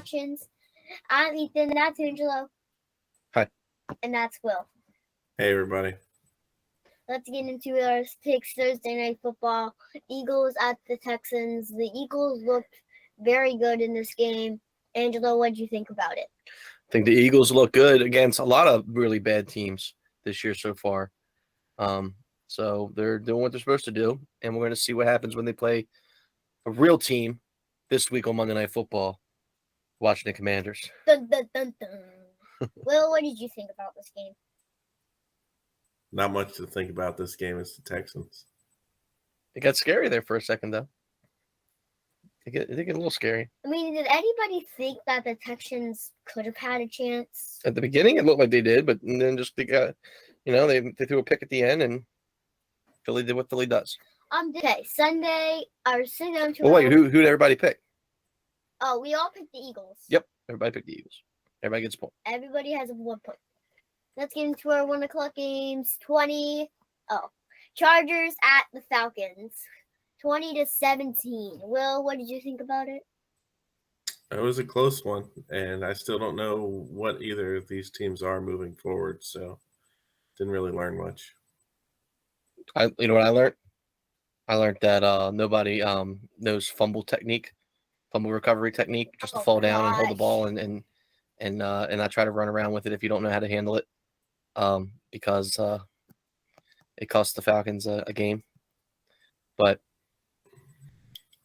Reactions. I'm Ethan, that's Angelo. Hi. And that's Will. Hey, everybody. Let's get into our picks. Thursday Night Football. Eagles at the Texans. The Eagles looked very good in this game. Angelo, what did you think about it? I think the Eagles look good against a lot of really bad teams this year so far. So they're doing what they're supposed to do, and we're going to see what happens when they play a real team this week on Monday Night Football, watching the Commanders. Dun, dun, dun, dun. Will, what did you think about this game? Not much to think about this game. It's the Texans. It got scary there for a second, though. It get a little scary. I mean, did anybody think that the Texans could have had a chance? At the beginning, it looked like they did, but then just they got, they threw a pick at the end, and Philly did what Philly does. Okay, Sunday, or Sunday. Well, wait, who did everybody pick? Oh, we all picked the Eagles. Yep, everybody picked the Eagles. Everybody gets a point. Everybody has a 1 point. Let's get into our 1 o'clock games. Chargers at the Falcons. 20-17. Will, what did you think about it? It was a close one, and I still don't know what either of these teams are moving forward, so didn't really learn much. You know what I learned? I learned that nobody knows fumble recovery technique, just to fall down and hold the ball and not try to run around with it if you don't know how to handle it, because it cost the Falcons a game. But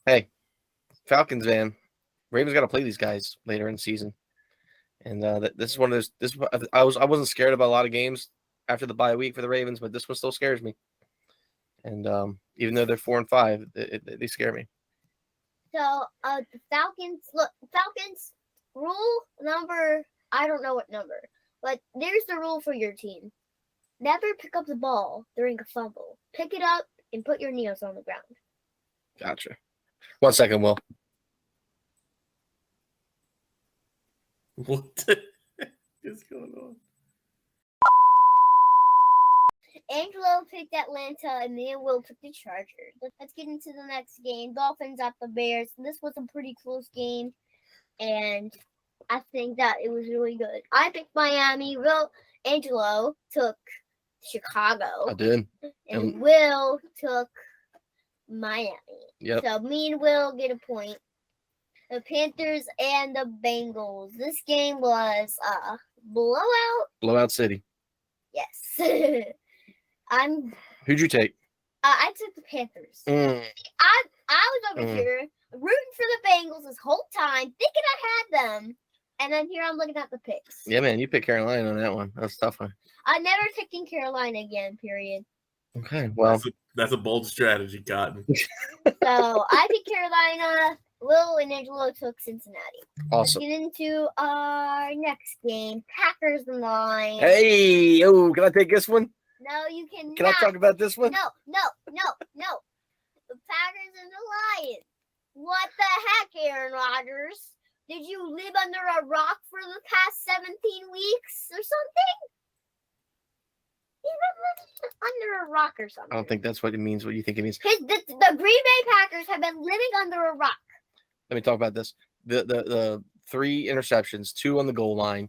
hey, Falcons, man, Ravens got to play these guys later in the season, and this is one of those. I wasn't scared about a lot of games after the bye week for the Ravens, but this one still scares me. And even though they're 4-5, they scare me. So the Falcons rule number, I don't know what number, but there's the rule for your team. Never pick up the ball during a fumble. Pick it up and put your knees on the ground. Gotcha. 1 second, Will. What is going on? Angelo picked Atlanta, and me and Will picked the Chargers. Let's get into the next game. Dolphins at the Bears. This was a pretty close game, and I think that it was really good. I picked Miami. Angelo took Chicago. I did. And Will took Miami. Yep. So me and Will get a point. The Panthers and the Bengals. This game was blowout. Blowout City. Yes. Who'd you take? I took the Panthers. I was over here rooting for the Bengals this whole time, thinking I had them. And then here I'm looking at the picks. Yeah, man, you picked Carolina on that one. That's a tough one. I'm never taking Carolina again, period. Okay, well. That's a bold strategy, Cotton. So I picked Carolina. Will and Angelo took Cincinnati. Awesome. Let's get into our next game. Packers and Lions. Hey, can I take this one? No, you cannot. Can I talk about this one? No. The Packers and the Lions. What the heck, Aaron Rodgers? Did you live under a rock for the past 17 weeks or something? You've been living under a rock or something. I don't think that's what it means. What you think it means? The Green Bay Packers have been living under a rock. Let me talk about this. The 3 interceptions, 2 on the goal line,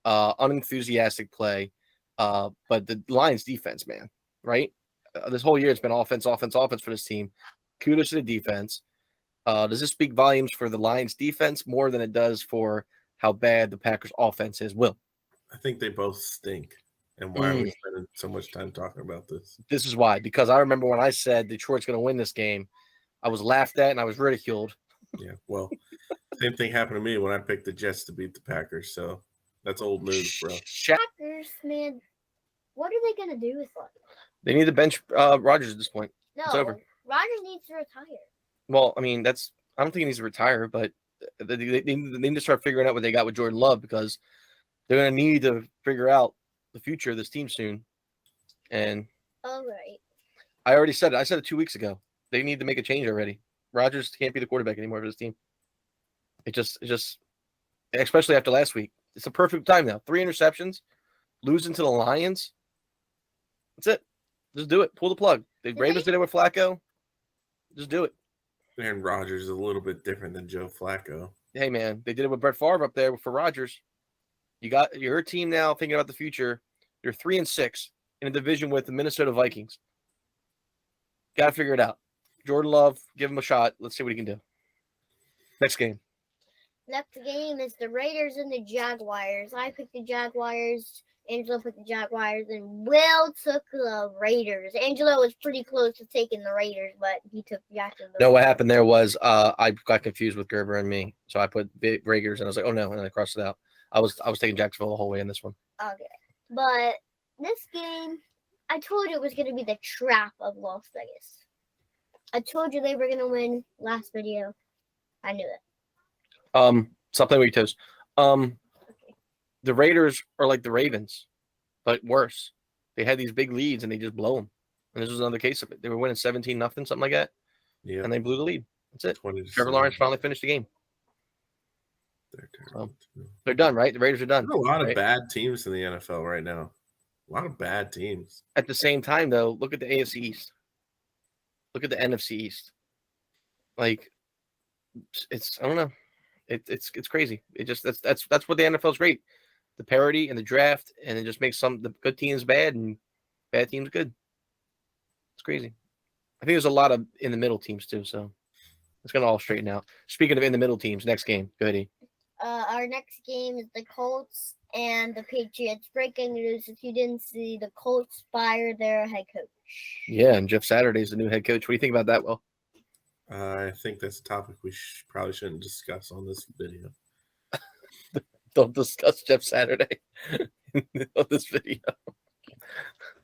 unenthusiastic play, but the Lions defense, man, right? This whole year it's been offense for this team. Kudos to the defense. Does this speak volumes for the Lions defense more than it does for how bad the Packers offense is? Will? I think they both stink. And why are we spending so much time talking about this? This is why. Because I remember when I said Detroit's going to win this game, I was laughed at and I was ridiculed. Yeah, well, same thing happened to me when I picked the Jets to beat the Packers. So that's old news, bro. Packers, man, what are they going to do with them? They need to bench Rodgers at this point. No, it's over. Rodgers needs to retire. Well, I mean, I don't think he needs to retire, but they need to start figuring out what they got with Jordan Love, because they're going to need to figure out the future of this team soon. And all right. I already said it. I said it 2 weeks ago. They need to make a change already. Rodgers can't be the quarterback anymore for this team. It just, especially after last week, it's a perfect time now. 3 interceptions, losing to the Lions. That's it. Just do it. Pull the plug. The Ravens did it with Flacco. Just do it. Aaron Rodgers is a little bit different than Joe Flacco. hey man, they did it with Brett Favre up there for Rodgers. You got your team now thinking about the future. You're 3-6 in a division with the Minnesota Vikings. Got to figure it out. Jordan Love, give him a shot. Let's see what he can do. Next game. Next game is the Raiders and the Jaguars. I picked the Jaguars. Angelo picked the Jaguars, and Will took the Raiders. Angelo was pretty close to taking the Raiders, but he took Jacksonville. No, what happened there was I got confused with Gerber and me, so I put Raiders, and I was like, oh no, and I crossed it out. I was taking Jacksonville the whole way in this one. Okay, but this game, I told you it was going to be the trap of Las Vegas. I told you they were going to win last video. I knew it. Stop playing with your toes. The Raiders are like the Ravens, but worse. They had these big leads and they just blow them. And this was another case of it. They were winning 17-0, something like that. Yeah. And they blew the lead. That's it. 20-7. Trevor Lawrence finally finished the game. They're terrible. They're done, right? The Raiders are done. There's a lot right? of bad teams in the NFL right now. A lot of bad teams. At the same time, though, look at the AFC East. Look at the NFC East. Like, it's I don't know. It's crazy. It just that's what the NFL's great. The parity and the draft, and it just makes the good teams bad and bad teams good. It's crazy. I think there's a lot of in the middle teams too, so it's gonna all straighten out. Speaking of in the middle teams, next game, go ahead. Our next game is the Colts and the Patriots. Breaking news: if you didn't see, the Colts fired their head coach. Yeah, and Jeff Saturday's the new head coach. What do you think about that, Will? I think that's a topic we probably shouldn't discuss on this video. Don't discuss Jeff Saturday on this video.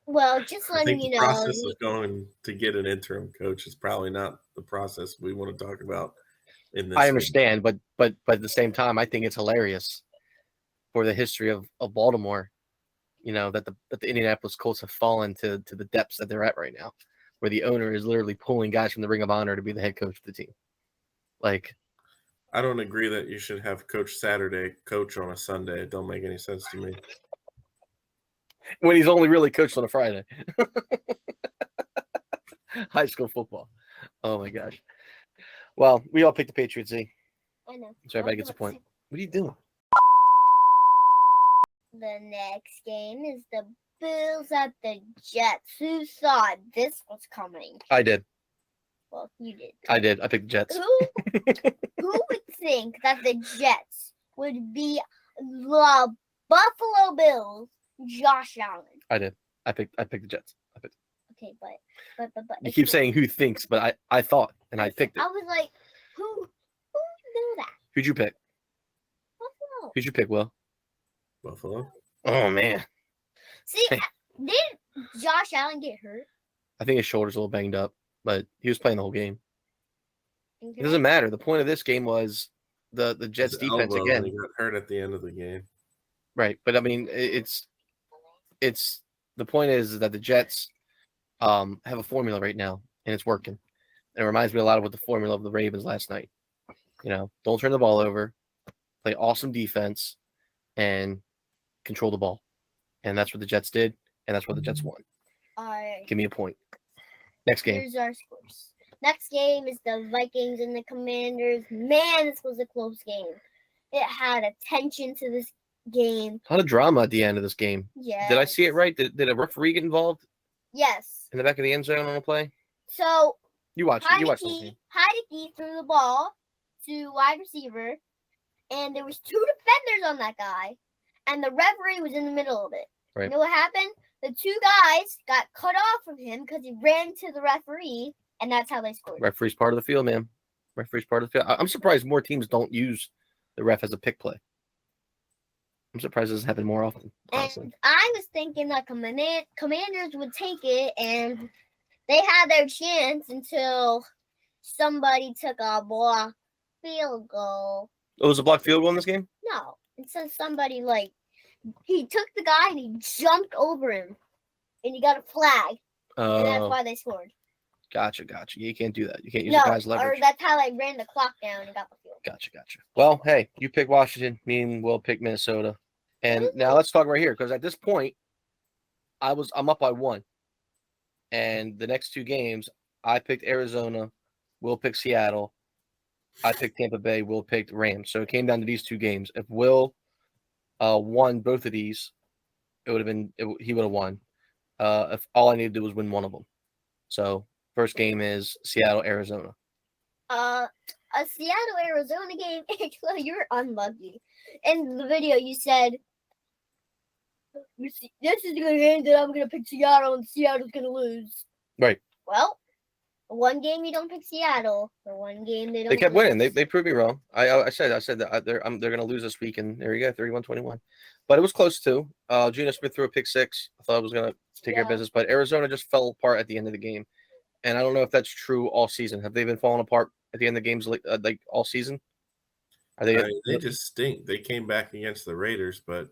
Well, just I letting think you the know. process of going to get an interim coach is probably not the process we want to talk about in this. I understand, but at the same time, I think it's hilarious for the history of Baltimore. You know that the Indianapolis Colts have fallen to the depths that they're at right now, where the owner is literally pulling guys from the Ring of Honor to be the head coach of the team. Like, I don't agree that you should have Coach Saturday coach on a Sunday. It don't make any sense to me. when he's only really coached on a Friday. High school football. Oh my gosh. Well, we all picked the Patriots, Z. I know. So everybody gets a point. What are you doing? The next game is the Bills at the Jets. Who thought this was coming? I did. Well, you did. I did. I picked the Jets. Who would think that the Jets would be the Buffalo Bills, Josh Allen? I did. I picked the Jets. Okay, but You keep saying who thinks, but I thought and I picked it. I was like, who knew that? Who'd you pick? Buffalo. Who'd you pick, Will? Buffalo. Oh man. See, did Josh Allen get hurt? I think his shoulder's a little banged up, but he was playing the whole game. Okay. It doesn't matter. The point of this game was the Jets His defense elbow, again. and he got hurt at the end of the game. Right. But I mean it's the point is that the Jets have a formula right now and it's working. And it reminds me a lot of what the formula of the Ravens last night. You know, don't turn the ball over, play awesome defense, and control the ball. And that's what the Jets did, and that's what the Jets won. All right. Give me a point. Next game. Here's our scores. Next game is the Vikings and the Commanders. Man, this was a close game. It had attention to this game. A lot of drama at the end of this game. Yeah. Did I see it right? Did a referee get involved Yes. in the back of the end zone on a play? So You watched it. You watched the whole game. Heineke threw the ball to wide receiver, and there was two defenders on that guy, and the referee was in the middle of it. Right. You know what happened? The two guys got cut off from him because he ran to the referee, and that's how they scored. Referee's part of the field, man. Referee's part of the field. I'm surprised more teams don't use the ref as a pick play. I'm surprised it doesn't happen more often. Honestly. And I was thinking that Commanders would take it, and they had their chance until somebody took a block field goal. Oh, was a blocked field goal in this game? No, it says somebody he took the guy and he jumped over him, and he got a flag, and that's Oh, why they scored. gotcha. You can't do that. You can't use No, the guy's or leverage. that's how they ran the clock down and got the field. Gotcha. Well, hey, you pick Washington. Me and Will pick Minnesota. And now let's talk right here, because at this point, I'm up by 1. And the next 2 games, I picked Arizona. Will pick Seattle. I picked Tampa Bay. Will picked Rams. So it came down to these two games. If Will won both of these, it would have been he would have won. If all I needed to do was win one of them. So first game is Seattle, Arizona. A Seattle Arizona game. Angelo, you're unlucky. In the video, you said this is gonna end that I'm gonna pick Seattle and Seattle's gonna lose. Right. Well, the one game you don't pick Seattle. The one game they don't. They kept lose. winning. They proved me wrong. I said that they're going to lose this week, and there you go, 31-21. But it was close too. Geno Smith threw a pick six. I thought it was going to take care of business, but Arizona just fell apart at the end of the game, and I don't know if that's true all season. Have they been falling apart at the end of the games like all season? Are they? They just stink. They came back against the Raiders, but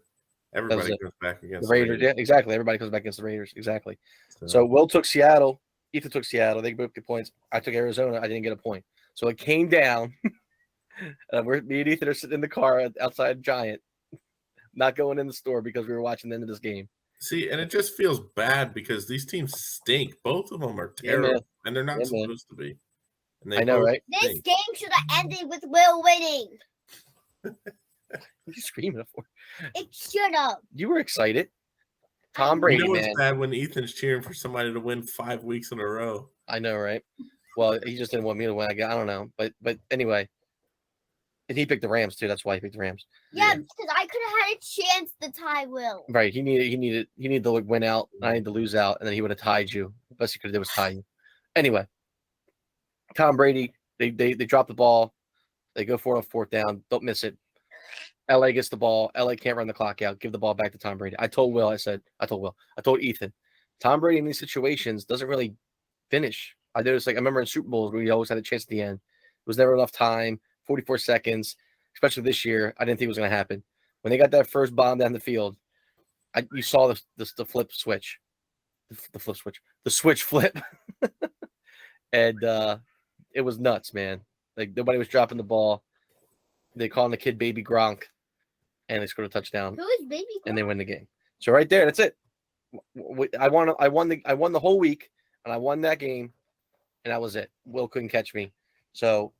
everybody comes back against the Raiders. Yeah, exactly. Everybody comes back against the Raiders. Exactly. So So Will took Seattle. Ethan took Seattle. They both get points. I took Arizona. I didn't get a point. So it came down. Me and Ethan are sitting in the car outside Giant, not going in the store because we were watching the end of this game. see, and it just feels bad because these teams stink. Both of them are terrible, and they're not supposed to be. And they I know, both right? This stink. game should have ended with Will winning. What are you screaming for? It should have. You were excited. Tom Brady, You know man. it's bad when Ethan's cheering for somebody to win 5 weeks in a row. I know, right? Well, he just didn't want me to win. I don't know, but anyway, and he picked the Rams too. That's why he picked the Rams. Yeah, because I could have had a chance to tie Will. Right? He needed to win out. I need to lose out, and then he would have tied you. The best he could have did was tie you. Anyway, Tom Brady. They drop the ball. They go for it on fourth down. Don't miss it. LA gets the ball. LA can't run the clock out. Give the ball back to Tom Brady. I told Ethan. Tom Brady in these situations doesn't really finish. I noticed, I remember in Super Bowls, we always had a chance at the end. It was never enough time, 44 seconds, especially this year. I didn't think it was going to happen. When they got that first bomb down the field, you saw the flip switch. The switch flip. And it was nuts, man. Like, nobody was dropping the ball. They called the kid Baby Gronk, and they scored a touchdown. Who is Baby Gronk? And they win the game. So right there, that's it. I won the whole week, and I won that game, and that was it. Will couldn't catch me. So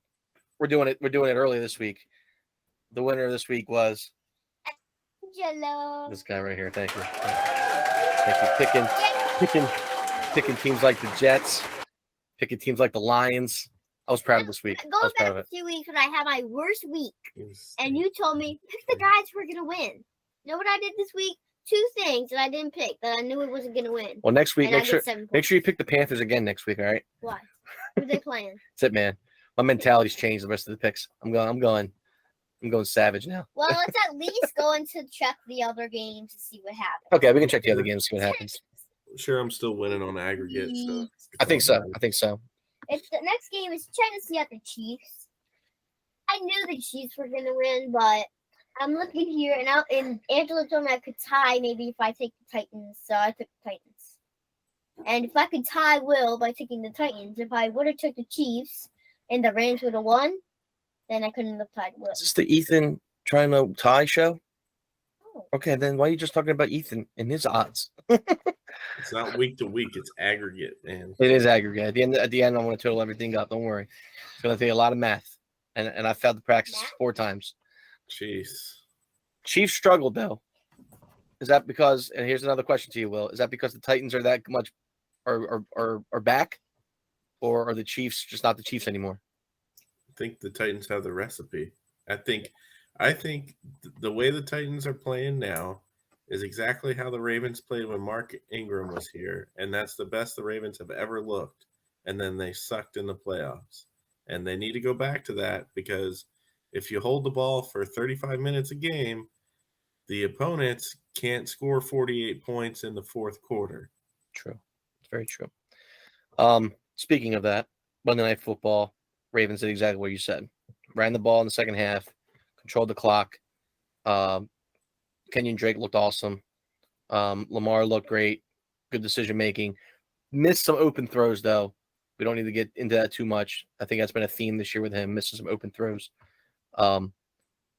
we're doing it early this week. The winner this week was Angelo. this guy right here. Thank you. Picking teams like the Jets, picking teams like the Lions. I was proud of this week. I Going was proud of back it. 2 weeks when I had my worst week, and you told me pick the guys who are gonna win. You know what I did this week? 2 things that I didn't pick that I knew it wasn't gonna win. Well, next week, And I make sure get 7 make sure you pick the Panthers again next week. All right. Why? Who are they playing? That's it, man. My mentality's changed the rest of the picks. I'm going savage now. Well, let's at least go into check the other games to see what happens. Okay, we can check the other games, see what happens. Sure, I'm still winning on aggregate. So I think so. If the next game is Tennessee at the Chiefs. I knew the Chiefs were gonna win, but I'm looking here, and Angelo told me I could tie maybe if I take the Titans, so I took the Titans. And if I could tie Will by taking the Titans, if I would have took the Chiefs and the Rams would have won, then I couldn't have tied Will. Is this the Ethan trying to tie show? Oh. Okay, then why are you just talking about Ethan and his odds? it's not week to week; it's aggregate, man. It is aggregate. At the end, I'm going to total everything up. Don't worry. It's going to take a lot of math, and I failed the practice 4 times. Jeez. Chiefs struggled though. Is that because? And here's another question to you, Will. Is that because the Titans are that much, are back, or are the Chiefs just not the Chiefs anymore? I think the Titans have the recipe. I think the way the Titans are playing now is exactly how the Ravens played when Mark Ingram was here, and that's the best the Ravens have ever looked. And then they sucked in the playoffs, and they need to go back to that because if you hold the ball for 35 minutes a game, the opponents can't score 48 points in the fourth quarter. True. It's very true. Speaking of that, Monday Night Football, Ravens did exactly what you said. Ran the ball in the second half, controlled the clock. Kenyon Drake looked awesome. Lamar looked great. Good decision making. Missed some open throws, though. We don't need to get into that too much. I think that's been a theme this year with him, missing some open throws. But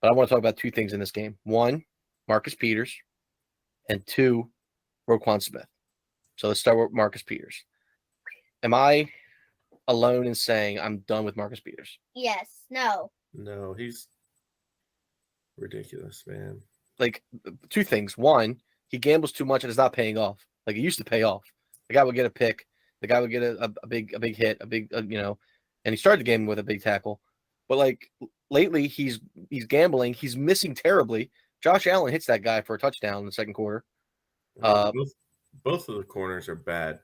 I want to talk about 2 things in this game. 1, Marcus Peters, and 2, Roquan Smith. So let's start with Marcus Peters. Am I alone in saying I'm done with Marcus Peters. Yes. No. No, he's ridiculous, man. Like, two things. One, he gambles too much and it's not paying off. Like, it used to pay off. The guy would get a pick. The guy would get a big hit, and he started the game with a big tackle. But like lately, he's gambling. He's missing terribly. Josh Allen hits that guy for a touchdown in the second quarter. Both of the corners are bad.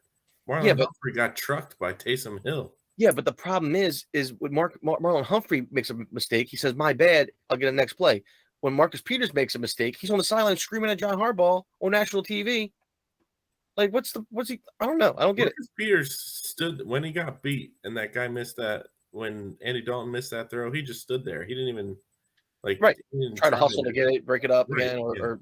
Marlon Yeah, but Humphrey got trucked by Taysom Hill. yeah, but the problem is when Marlon Humphrey makes a mistake, he says, "My bad, I'll get a next play." When Marcus Peters makes a mistake, he's on the sideline screaming at John Harbaugh on national TV. Like, what's he? I don't know. I don't get Marcus Peters stood when he got beat, and that guy missed that. When Andy Dalton missed that throw, he just stood there. He didn't even Right. he didn't Try to hustle to get it, break it up Right, again, yeah. or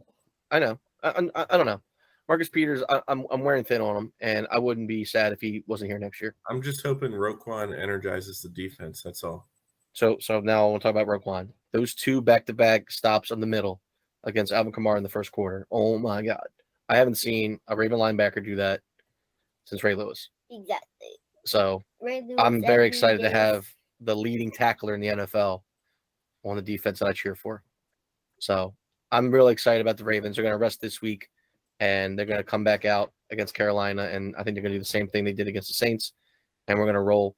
I know. I don't know. Marcus Peters, I'm wearing thin on him, and I wouldn't be sad if he wasn't here next year. I'm just hoping Roquan energizes the defense. That's all. So now I want to talk about Roquan. Those two back-to-back stops in the middle against Alvin Kamara in the first quarter. Oh my God, I haven't seen a Raven linebacker do that since Ray Lewis. Exactly. So Ray Lewis I'm very every excited to day. have the leading tackler in the NFL on the defense that I cheer for. So I'm really excited about the Ravens. They're going to rest this week, and they're going to come back out against Carolina, and I think they're going to do the same thing they did against the Saints, and we're going to roll.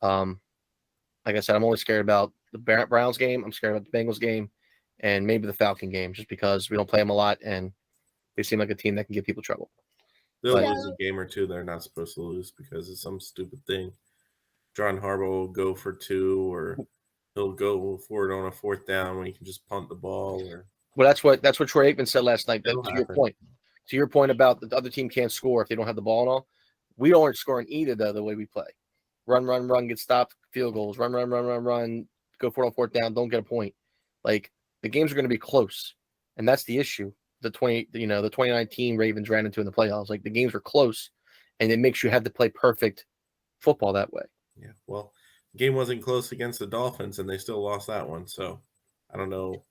Like I said, I'm only scared about the Browns game. I'm scared about the Bengals game, and maybe the Falcon game, just because we don't play them a lot, and they seem like a team that can give people trouble. They'll But- lose a game or two they're not supposed to lose because of some stupid thing. John Harbaugh will go for 2, or he'll go for it on a 4th down when he can just punt the ball. Or Well, that's what Troy Aikman said last night. It'll To your happen. point, about the other team can't score if they don't have the ball and all. We aren't scoring either, though, the way we play. Run, get stopped, field goals. Run, go for it on 4th down, don't get a point. Like, the games are going to be close, and that's the issue. The 2019 Ravens ran into in the playoffs. Like, the games are close, and it makes you have to play perfect football that way. yeah, well, the game wasn't close against the Dolphins, and they still lost that one. So I don't know.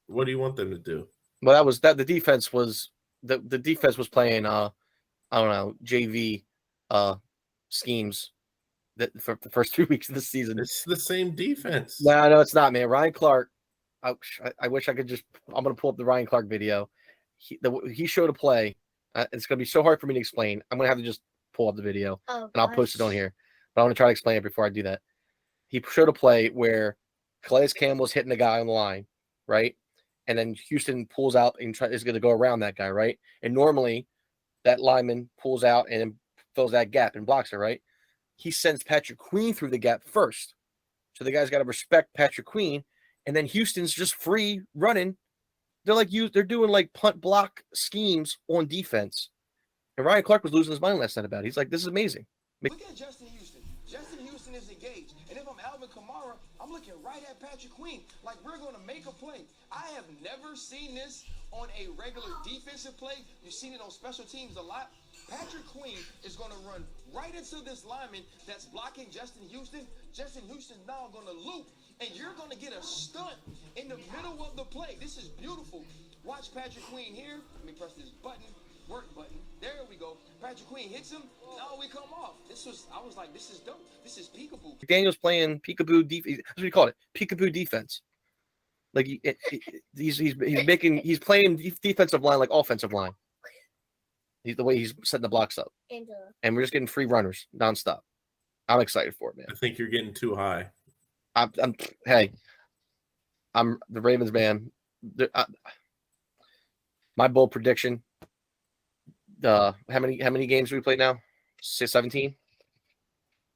What do you want them to do? Well, that was that. The defense was playing. I don't know, JV schemes that for the first 3 weeks of the season. It's the same defense. No, it's not, man. Ryan Clark. I wish I could just. I'm gonna pull up the Ryan Clark video. He showed a play. It's gonna be so hard for me to explain. I'm gonna have to just pull up the video and I'll post it on here. But I want to try to explain it before I do that. He showed a play where Calais Campbell's hitting the guy on the line, right? And then Houston pulls out and is going to go around that guy, right? And normally that lineman pulls out and fills that gap and blocks it, right? He sends Patrick Queen through the gap first. So the guy's got to respect Patrick Queen. And then Houston's just free running. They're doing like punt block schemes on defense. And Ryan Clark was losing his mind last night about it. He's like, this is amazing. Look at Justin Houston. Justin Houston is engaged. And if I'm Alvin Kamara, I'm looking right at Patrick Queen like we're going to make a play. I have never seen this on a regular defensive play. You've seen it on special teams a lot. Patrick Queen is going to run right into this lineman that's blocking Justin Houston. Justin Houston's now going to loop, and you're going to get a stunt in the middle of the play. This is beautiful. Watch Patrick Queen here. Let me press this button. Work button. There we go. Patrick Queen hits him. Now we come off. I was like, this is dope. This is peekaboo. Daniel's playing peekaboo defense. That's what he called it. Peekaboo defense. Like he's playing defensive line like offensive line. The way he's setting the blocks up. Angelo. And we're just getting free runners nonstop. I'm excited for it, man. I think you're getting too high. I'm the Ravens, man. My bold prediction. How many games do we play now? 17.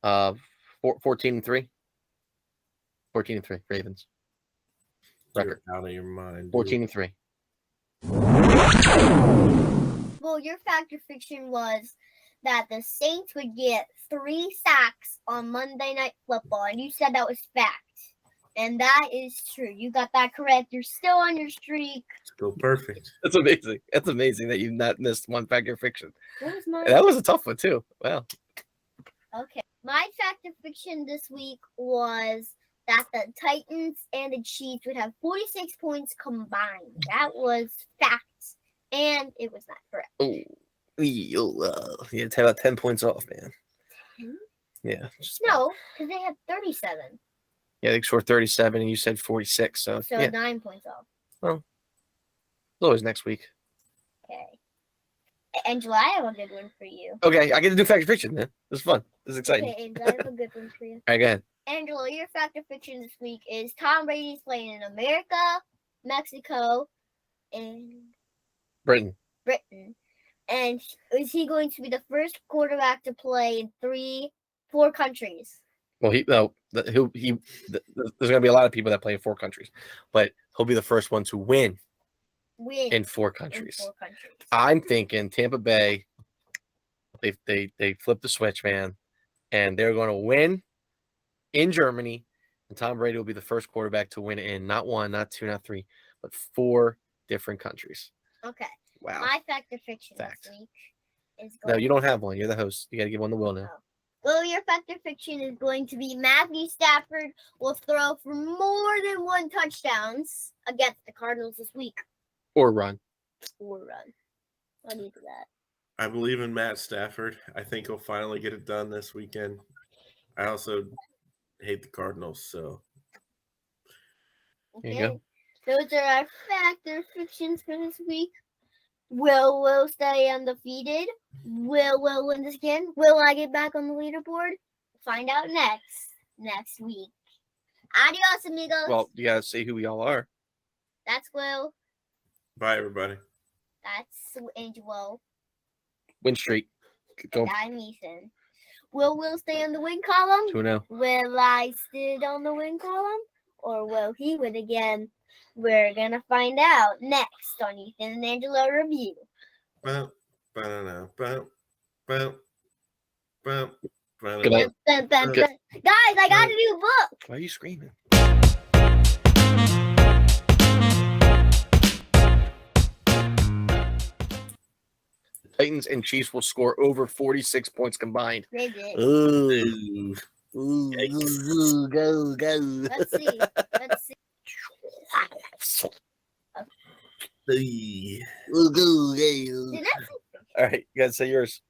14-3. 14-3 Ravens. Record. You're out of your mind. 14-3. Well, your fact or fiction was that the Saints would get 3 sacks on Monday Night Football, and you said that was fact. And that is true. You got that correct. You're still on your streak. Still perfect. That's amazing. That's amazing that you've not missed one fact or fiction. What was mine? That was a tough one too. Wow. Okay. My fact or fiction this week was that the Titans and the Chiefs would have 46 points combined. That was fact. And it was not correct. Oh, you had to have about 10 points off, man. Yeah. just- No, because they had 37. Yeah, they scored 37, and you said 46. So, So yeah, 9 points off. it's always next week. Okay. Angela, I have a good one for you. Okay, I get to do fact or fiction, man. This is fun. This is exciting. Okay, Angela, I have a good one for you. All right, go ahead. Angela, your fact or fiction this week is Tom Brady's playing in America, Mexico, and Britain. Britain. And is he going to be the first quarterback to play in 4 countries? Well, there's going to be a lot of people that play in 4 countries, but he'll be the first one to win in 4 countries. In 4 countries. I'm thinking Tampa Bay. They flipped the switch, man, and they're going to win in Germany, and Tom Brady will be the first quarterback to win in not 1, not 2, not 3, but 4 different countries. Okay. Wow. My fact or fiction Fact. this week is No, you don't have one. You're the host. You got to give one to Will now. Well, your fact or fiction is going to be Matthew Stafford will throw for more than 1 touchdowns against the Cardinals this week. Or run. Or run. What do you do that? I believe in Matt Stafford. I think he'll finally get it done this weekend. I also hate the Cardinals, so There you go. Those are our fact or fictions for this week. Will stay undefeated? Will win this again? Will I get back on the leaderboard? Find out next week. Adios, amigos. Well, you got to say who we all are. That's Will. bye everybody. That's Angelo. Win streak. And I'm Ethan. Will stay on the win column? 2-0. Will I sit on the win column? Or will he win again? We're going to find out next on Ethan and Angelo Review. Bum, ba-da-da, bum, bum, bum, Good night. Guys, I got a new book. Why are you screaming? Titans and Chiefs will score over 46 points combined. They did. Ooh. Yikes. Go. Let's see. Hey. Did that All right, you got to say yours.